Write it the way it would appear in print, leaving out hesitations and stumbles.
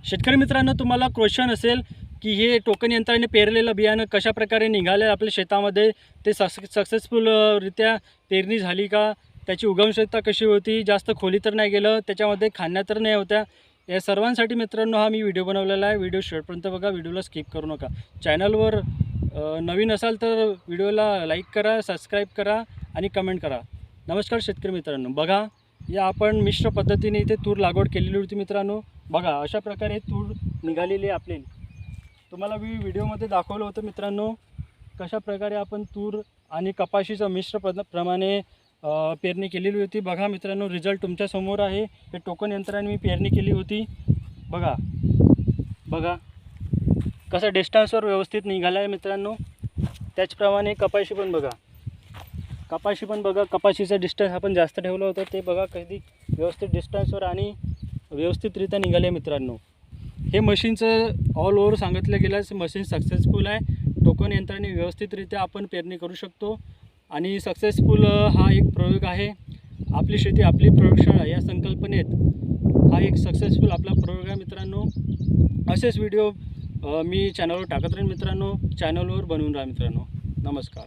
शेतकरी मित्रांनो, तुम्हाला क्वेश्चन असेल की हे टोकन यंत्राने पेरलेलं बियाणं कशा प्रकारे निघालं आपल्या शेतामध्ये, ते सक्सेसफुल रित्या पेरणी झाली का, त्याची उगवणक्षमता कशी होती, जास्त खोली तर नाही गेलं, त्याच्यामध्ये खाण्या तर नाही होत्या, या सर्वांसाठी मित्रांनो हा मी व्हिडिओ बनवलेला आहे. व्हिडिओ शेवटपर्यंत बघा, व्हिडिओला स्किप करू नका. चॅनलवर नवीन असाल तर व्हिडिओला लाईक करा, सबस्क्राईब करा आणि कमेंट करा. नमस्कार शेतकरी मित्रांनो, बघा या आपण मिश्र पद्धतीने इथे तूर लागवड केलेली होती मित्रांनो. बघा अशा प्रकारे तूर निघालेली आपली. तुम्हाला मी व्हिडिओमध्ये दाखवलं होतं मित्रांनो, कशा प्रकारे आपण तूर आणि कपाशीचं मिश्र प्रमाणे पेरणी केलेली होती. बघा मित्रांनो, रिझल्ट तुमच्यासमोर आहे. हे टोकन यंत्राने मी पेरणी केली होती. बघा बघा कसं डिस्टन्सवर व्यवस्थित निघाला आहे मित्रांनो. त्याचप्रमाणे कपाशी पण बघा, कपाशीचं डिस्टन्स आपण जास्त ठेवलं होतं, ते बघा कधी व्यवस्थित डिस्टन्सवर आणि व्यवस्थितरित्या निघाले मित्रांनो. हे मशीनचं ऑल ओव्हर सांगितलं गेलं, मशीन सक्सेसफुल आहे. टोकन यंत्राने व्यवस्थितरित्या आपण पेरणी करू शकतो आणि सक्सेसफुल हा एक प्रयोग आहे. आपली शेती आपली प्रयोगशाळा या संकल्पनेत हा एक सक्सेसफुल आपला प्रयोग आहे मित्रांनो. असेच व्हिडिओ मी चॅनलवर टाकत राहीन मित्रांनो. चॅनलवर बनवून राहा मित्रांनो. नमस्कार.